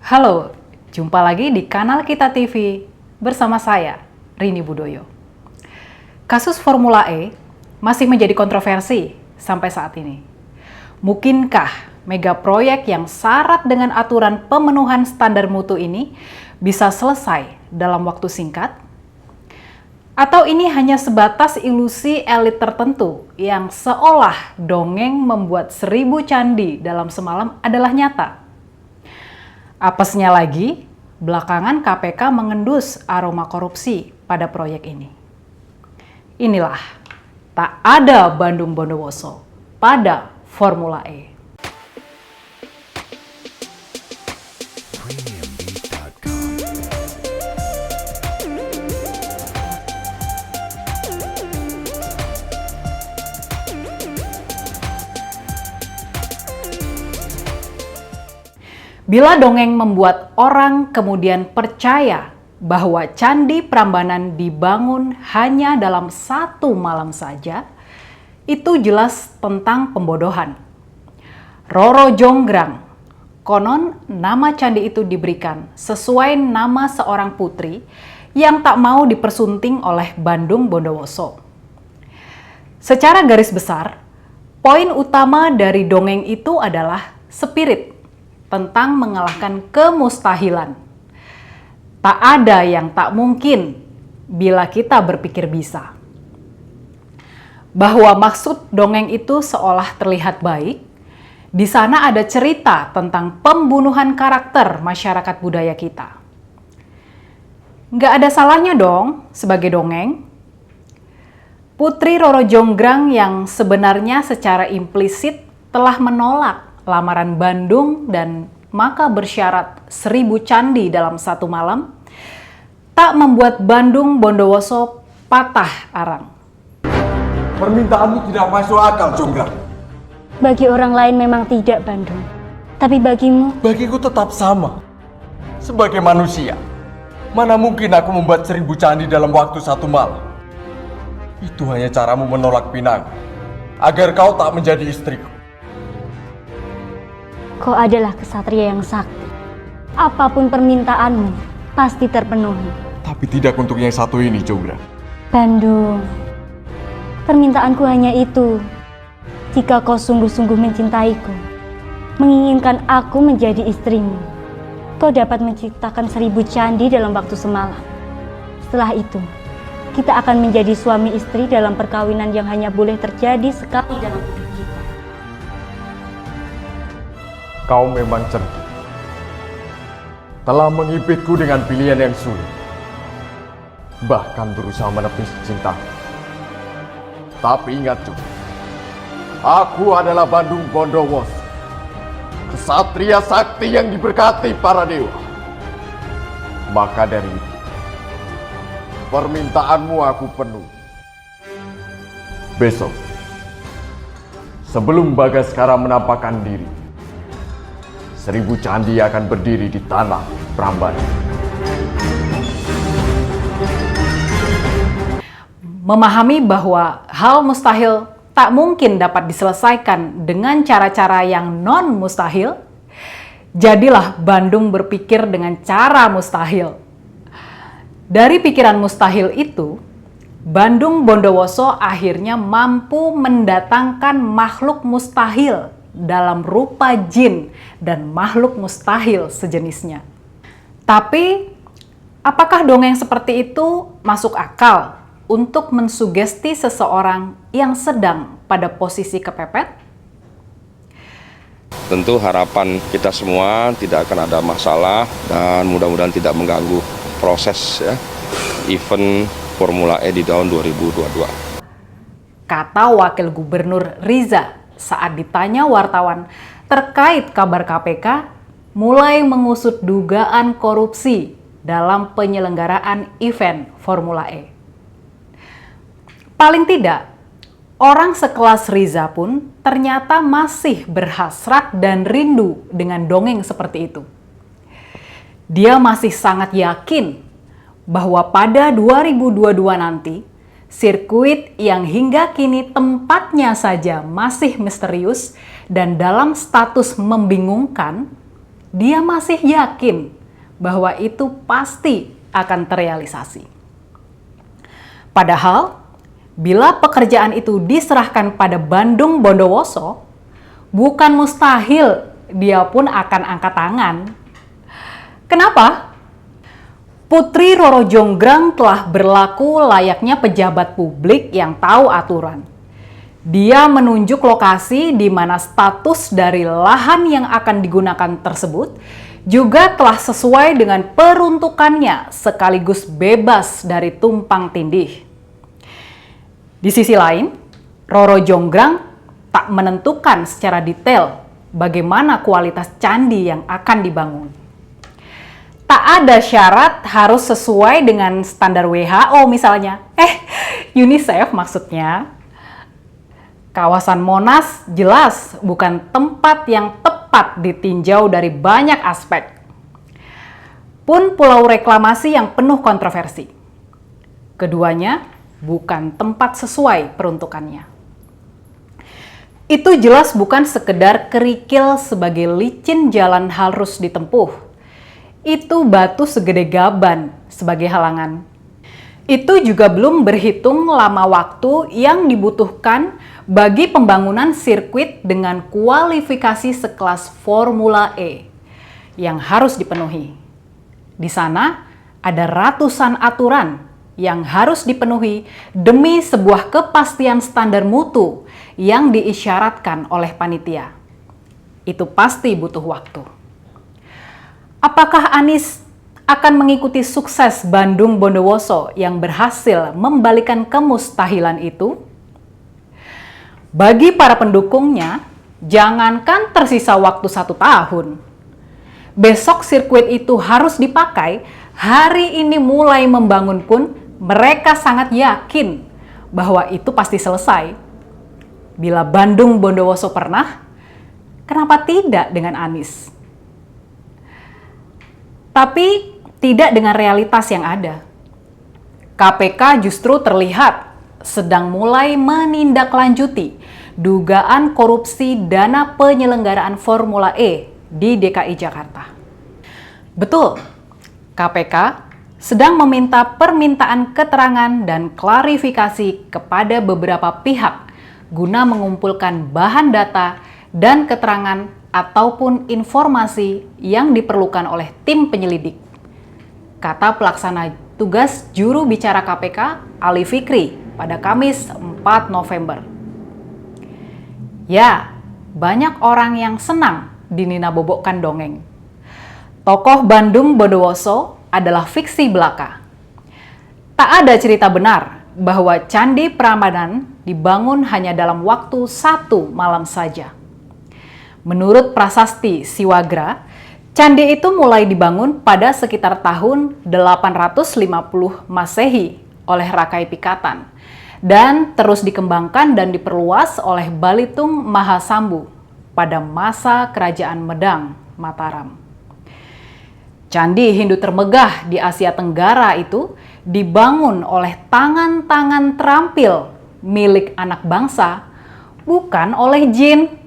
Halo, jumpa lagi di kanal Kita TV bersama saya, Rini Budoyo. Kasus Formula E masih menjadi kontroversi sampai saat ini. Mungkinkah mega proyek yang syarat dengan aturan pemenuhan standar mutu ini bisa selesai dalam waktu singkat? Atau ini hanya sebatas ilusi elit tertentu yang seolah dongeng membuat 1000 candi dalam semalam adalah nyata? Apesnya lagi, belakangan KPK mengendus aroma korupsi pada proyek ini. Inilah, tak ada Bandung Bondowoso pada Formula E. Bila dongeng membuat orang kemudian percaya bahwa Candi Prambanan dibangun hanya dalam satu malam saja, itu jelas tentang pembodohan. Roro Jonggrang, konon nama candi itu diberikan sesuai nama seorang putri yang tak mau dipersunting oleh Bandung Bondowoso. Secara garis besar, poin utama dari dongeng itu adalah spirit tentang mengalahkan kemustahilan. Tak ada yang tak mungkin bila kita berpikir bisa. Bahwa maksud dongeng itu seolah terlihat baik, di sana ada cerita tentang pembunuhan karakter masyarakat budaya kita. Nggak ada salahnya dong sebagai dongeng. Putri Roro Jonggrang yang sebenarnya secara implisit telah menolak lamaran Bandung dan maka bersyarat 1000 candi dalam satu malam, tak membuat Bandung Bondowoso patah arang. Permintaanmu tidak masuk akal, Jonggrang. Bagi orang lain memang tidak, Bandung. Tapi bagimu... Bagiku tetap sama. Sebagai manusia, mana mungkin aku membuat 1000 candi dalam waktu satu malam? Itu hanya caramu menolak Pinang, agar kau tak menjadi istriku. Kau adalah kesatria yang sakti. Apapun permintaanmu, pasti terpenuhi. Tapi tidak untuk yang satu ini, Jonggrang. Bandung, permintaanku hanya itu. Jika kau sungguh-sungguh mencintaiku, menginginkan aku menjadi istrimu, kau dapat menciptakan 1000 candi dalam waktu semalam. Setelah itu, kita akan menjadi suami istri dalam perkawinan yang hanya boleh terjadi sekali dalam hidup kita. Kau memang cerdik. Telah mengibitku dengan pilihan yang sulit. Bahkan berusaha menepis cintaku. Tapi ingat juga, aku adalah Bandung Bondowoso, kesatria sakti yang diberkati para dewa. Maka dari itu, permintaanmu aku penuhi. Besok, sebelum Bagaskara menampakkan diri, 1000 candi akan berdiri di tanah Prambanan. Memahami bahwa hal mustahil tak mungkin dapat diselesaikan dengan cara-cara yang non-mustahil, jadilah Bandung berpikir dengan cara mustahil. Dari pikiran mustahil itu, Bandung Bondowoso akhirnya mampu mendatangkan makhluk mustahil dalam rupa jin dan makhluk mustahil sejenisnya. Tapi, apakah dongeng seperti itu masuk akal untuk mensugesti seseorang yang sedang pada posisi kepepet? Tentu harapan kita semua tidak akan ada masalah dan mudah-mudahan tidak mengganggu proses event Formula E di tahun 2022. Kata Wakil Gubernur Riza saat ditanya wartawan terkait kabar KPK mulai mengusut dugaan korupsi dalam penyelenggaraan event Formula E. Paling tidak, orang sekelas Riza pun ternyata masih berhasrat dan rindu dengan dongeng seperti itu. Dia masih sangat yakin bahwa pada 2022 nanti, sirkuit yang hingga kini tempatnya saja masih misterius dan dalam status membingungkan dia masih yakin bahwa itu pasti akan terrealisasi. Padahal, bila pekerjaan itu diserahkan pada Bandung Bondowoso, bukan mustahil dia pun akan angkat tangan. Kenapa? Putri Roro Jonggrang telah berlaku layaknya pejabat publik yang tahu aturan. Dia menunjuk lokasi di mana status dari lahan yang akan digunakan tersebut juga telah sesuai dengan peruntukannya sekaligus bebas dari tumpang tindih. Di sisi lain, Roro Jonggrang tak menentukan secara detail bagaimana kualitas candi yang akan dibangun. Tak ada syarat harus sesuai dengan standar WHO misalnya. UNICEF maksudnya. Kawasan Monas jelas bukan tempat yang tepat ditinjau dari banyak aspek. Pun pulau reklamasi yang penuh kontroversi. Keduanya bukan tempat sesuai peruntukannya. Itu jelas bukan sekedar kerikil sebagai licin jalan harus ditempuh. Itu batu segede gaban sebagai halangan. Itu juga belum berhitung lama waktu yang dibutuhkan bagi pembangunan sirkuit dengan kualifikasi sekelas Formula E yang harus dipenuhi. Di sana ada ratusan aturan yang harus dipenuhi demi sebuah kepastian standar mutu yang diisyaratkan oleh panitia. Itu pasti butuh waktu. Apakah Anies akan mengikuti sukses Bandung Bondowoso yang berhasil membalikan kemustahilan itu? Bagi para pendukungnya, jangankan tersisa waktu 1 tahun. Besok sirkuit itu harus dipakai, hari ini mulai membangun pun mereka sangat yakin bahwa itu pasti selesai. Bila Bandung Bondowoso pernah, kenapa tidak dengan Anies? Tapi tidak dengan realitas yang ada. KPK justru terlihat sedang mulai menindaklanjuti dugaan korupsi dana penyelenggaraan Formula E di DKI Jakarta. Betul, KPK sedang meminta permintaan keterangan dan klarifikasi kepada beberapa pihak guna mengumpulkan bahan data dan keterangan ataupun informasi yang diperlukan oleh tim penyelidik, kata pelaksana tugas juru bicara KPK Ali Fikri pada Kamis 4 November. Ya, banyak orang yang senang dininabobokkan dongeng. Tokoh Bandung Bondowoso adalah fiksi belaka. Tak ada cerita benar bahwa Candi Prambanan dibangun hanya dalam waktu 1 malam saja. Menurut prasasti Siwagra, candi itu mulai dibangun pada sekitar tahun 850 Masehi oleh Rakai Pikatan dan terus dikembangkan dan diperluas oleh Balitung Mahasambu pada masa Kerajaan Medang, Mataram. Candi Hindu termegah di Asia Tenggara itu dibangun oleh tangan-tangan terampil milik anak bangsa, bukan oleh jin.